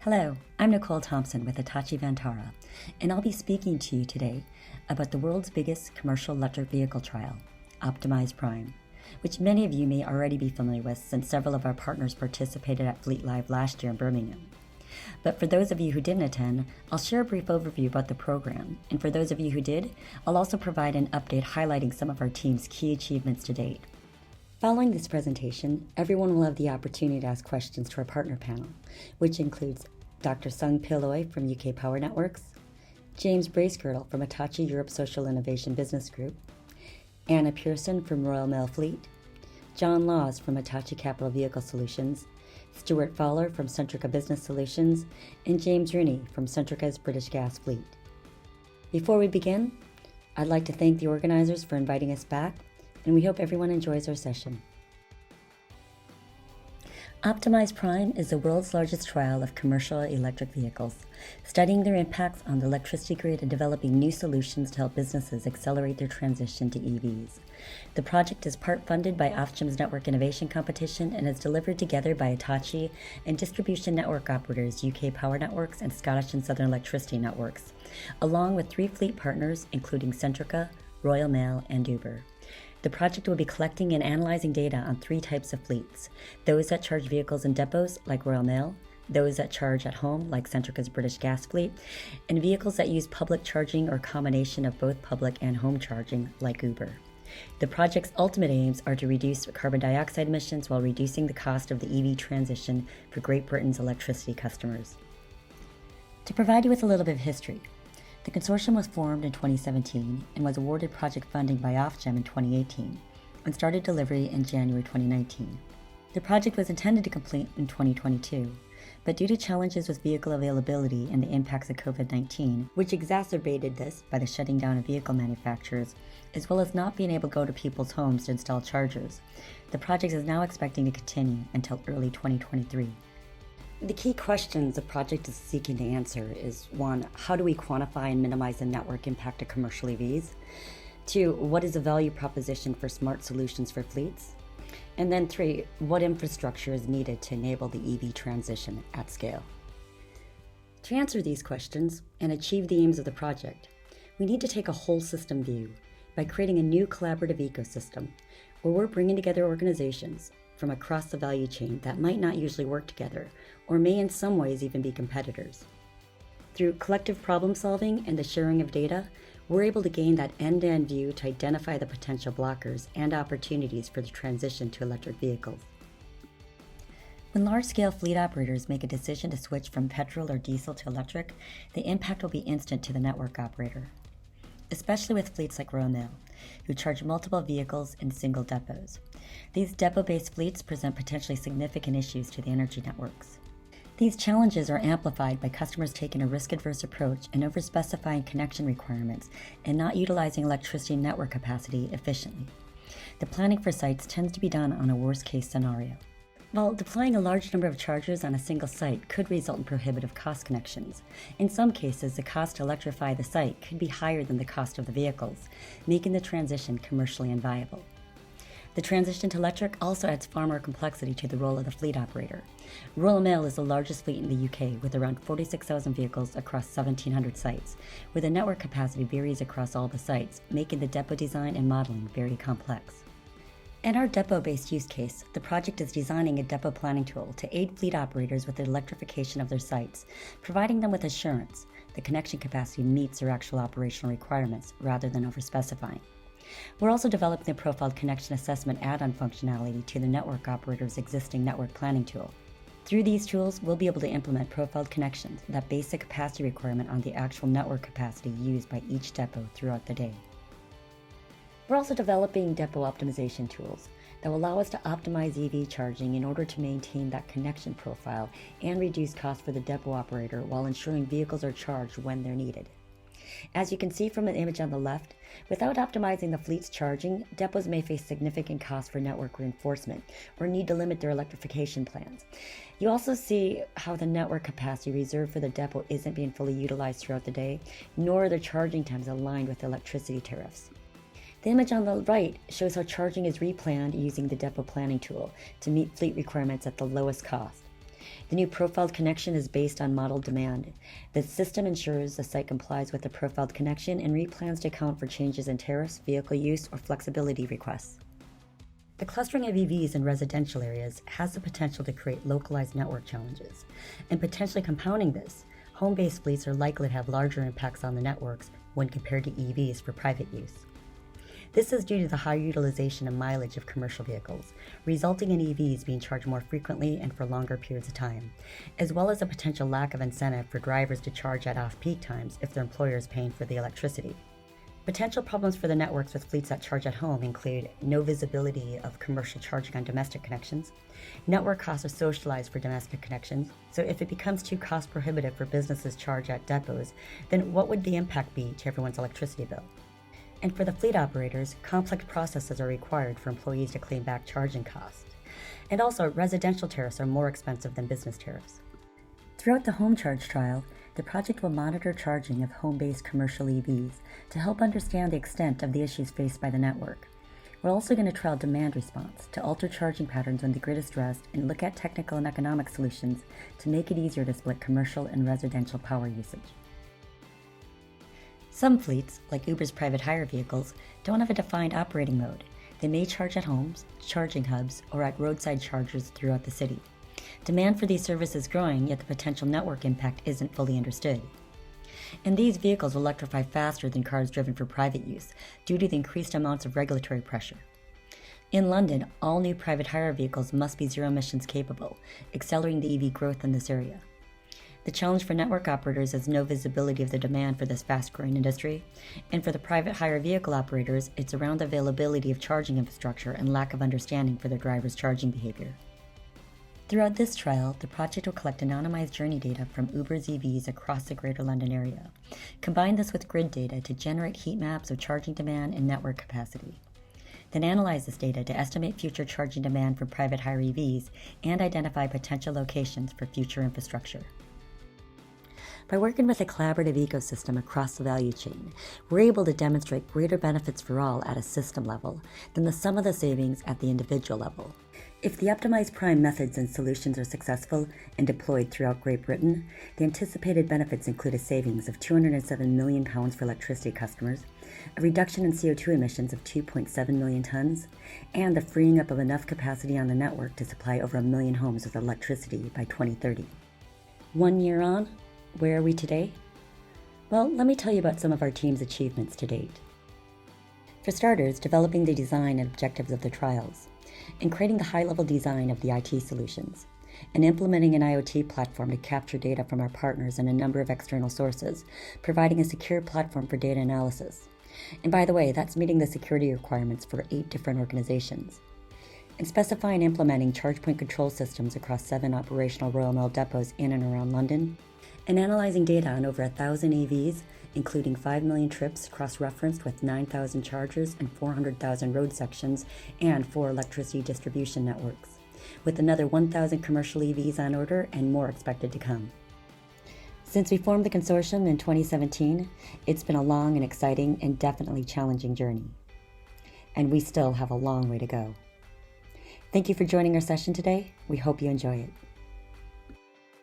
Hello, I'm Nicole Thompson with Hitachi Vantara, and I'll be speaking to you today about the world's biggest commercial electric vehicle trial, Optimise Prime, which many of you may already be familiar with since several of our partners participated at Fleet Live last year in Birmingham. But for those of you who didn't attend, I'll share a brief overview about the program, and for those of you who did, I'll also provide an update highlighting some of our team's key achievements to date. Following this presentation, everyone will have the opportunity to ask questions to our partner panel, which includes Dr. Sung Pilloy from UK Power Networks, James Bracegirdle from Hitachi Europe Social Innovation Business Group, Anna Pearson from Royal Mail Fleet, John Laws from Hitachi Capital Vehicle Solutions, Stuart Fowler from Centrica Business Solutions, and James Rooney from Centrica's British Gas Fleet. Before we begin, I'd like to thank the organizers for inviting us back, and we hope everyone enjoys our session. Optimise Prime is the world's largest trial of commercial electric vehicles, studying their impacts on the electricity grid and developing new solutions to help businesses accelerate their transition to EVs. The project is part funded by Ofgem's Network Innovation Competition and is delivered together by Hitachi and distribution network operators UK Power Networks and Scottish and Southern Electricity Networks, along with 3 fleet partners including Centrica, Royal Mail, and Uber. The project will be collecting and analyzing data on 3 types of fleets: those that charge vehicles in depots like Royal Mail, those that charge at home like Centrica's British Gas Fleet, and vehicles that use public charging or combination of both public and home charging like Uber. The project's ultimate aims are to reduce carbon dioxide emissions while reducing the cost of the EV transition for Great Britain's electricity customers. To provide you with a little bit of history, the consortium was formed in 2017 and was awarded project funding by Ofgem in 2018 and started delivery in January 2019. The project was intended to complete in 2022, but due to challenges with vehicle availability and the impacts of COVID-19, which exacerbated this by the shutting down of vehicle manufacturers, as well as not being able to go to people's homes to install chargers, the project is now expecting to continue until early 2023. The key questions the project is seeking to answer is 1. How do we quantify and minimize the network impact of commercial EVs? 2. What is the value proposition for smart solutions for fleets? And then 3. What infrastructure is needed to enable the EV transition at scale? To answer these questions and achieve the aims of the project, we need to take a whole system view by creating a new collaborative ecosystem where we're bringing together organizations from across the value chain that might not usually work together or may in some ways even be competitors. Through collective problem solving and the sharing of data, we're able to gain that end-to-end view to identify the potential blockers and opportunities for the transition to electric vehicles. When large-scale fleet operators make a decision to switch from petrol or diesel to electric, the impact will be instant to the network operator, especially with fleets like Royal Mail, who charge multiple vehicles in single depots. These depot-based fleets present potentially significant issues to the energy networks. These challenges are amplified by customers taking a risk-averse approach and overspecifying connection requirements and not utilizing electricity network capacity efficiently. The planning for sites tends to be done on a worst-case scenario. While deploying a large number of chargers on a single site could result in prohibitive cost connections, in some cases the cost to electrify the site could be higher than the cost of the vehicles, making the transition commercially unviable. The transition to electric also adds far more complexity to the role of the fleet operator. Royal Mail is the largest fleet in the UK with around 46,000 vehicles across 1,700 sites, where the network capacity varies across all the sites, making the depot design and modeling very complex. In our depot-based use case, the project is designing a depot planning tool to aid fleet operators with the electrification of their sites, providing them with assurance the connection capacity meets their actual operational requirements rather than overspecifying. We're also developing the profiled connection assessment add-on functionality to the network operator's existing network planning tool. Through these tools, we'll be able to implement profiled connections, that basic capacity requirement on the actual network capacity used by each depot throughout the day. We're also developing depot optimization tools that will allow us to optimize EV charging in order to maintain that connection profile and reduce costs for the depot operator while ensuring vehicles are charged when they're needed. As you can see from the image on the left, without optimizing the fleet's charging, depots may face significant costs for network reinforcement or need to limit their electrification plans. You also see how the network capacity reserved for the depot isn't being fully utilized throughout the day, nor are the charging times aligned with electricity tariffs. The image on the right shows how charging is replanned using the depot planning tool to meet fleet requirements at the lowest cost. The new profiled connection is based on modeled demand. The system ensures the site complies with the profiled connection and replans to account for changes in tariffs, vehicle use, or flexibility requests. The clustering of EVs in residential areas has the potential to create localized network challenges. And potentially compounding this, home-based fleets are likely to have larger impacts on the networks when compared to EVs for private use. This is due to the high utilization and mileage of commercial vehicles, resulting in EVs being charged more frequently and for longer periods of time, as well as a potential lack of incentive for drivers to charge at off-peak times if their employer is paying for the electricity. Potential problems for the networks with fleets that charge at home include no visibility of commercial charging on domestic connections. Network costs are socialized for domestic connections, so if it becomes too cost prohibitive for businesses to charge at depots, then what would the impact be to everyone's electricity bill? And for the fleet operators, complex processes are required for employees to claim back charging costs. And also, residential tariffs are more expensive than business tariffs. Throughout the home charge trial, the project will monitor charging of home-based commercial EVs to help understand the extent of the issues faced by the network. We're also going to trial demand response to alter charging patterns when the grid is stressed and look at technical and economic solutions to make it easier to split commercial and residential power usage. Some fleets, like Uber's private hire vehicles, don't have a defined operating mode. They may charge at homes, charging hubs, or at roadside chargers throughout the city. Demand for these services is growing, yet the potential network impact isn't fully understood. And these vehicles will electrify faster than cars driven for private use due to the increased amounts of regulatory pressure. In London, all new private hire vehicles must be zero emissions capable, accelerating the EV growth in this area. The challenge for network operators is no visibility of the demand for this fast-growing industry, and for the private hire vehicle operators, it's around the availability of charging infrastructure and lack of understanding for their drivers' charging behavior. Throughout this trial, the project will collect anonymized journey data from Uber's EVs across the Greater London area. Combine this with grid data to generate heat maps of charging demand and network capacity. Then analyze this data to estimate future charging demand for private hire EVs and identify potential locations for future infrastructure. By working with a collaborative ecosystem across the value chain, we're able to demonstrate greater benefits for all at a system level than the sum of the savings at the individual level. If the Optimise Prime methods and solutions are successful and deployed throughout Great Britain, the anticipated benefits include a savings of £207 million for electricity customers, a reduction in CO2 emissions of 2.7 million tons, and the freeing up of enough capacity on the network to supply over 1 million homes with electricity by 2030. 1 year on, where are we today? Well, let me tell you about some of our team's achievements to date. For starters, developing the design and objectives of the trials, and creating the high-level design of the IT solutions, and implementing an IoT platform to capture data from our partners and a number of external sources, providing a secure platform for data analysis. And by the way, that's meeting the security requirements for 8 different organizations. And specifying and implementing charge point control systems across 7 operational Royal Mail depots in and around London, and analyzing data on over 1,000 EVs, including 5 million trips cross-referenced with 9,000 chargers and 400,000 road sections and 4 electricity distribution networks, with another 1,000 commercial EVs on order and more expected to come. Since we formed the consortium in 2017, it's been a long and exciting and definitely challenging journey. And we still have a long way to go. Thank you for joining our session today. We hope you enjoy it.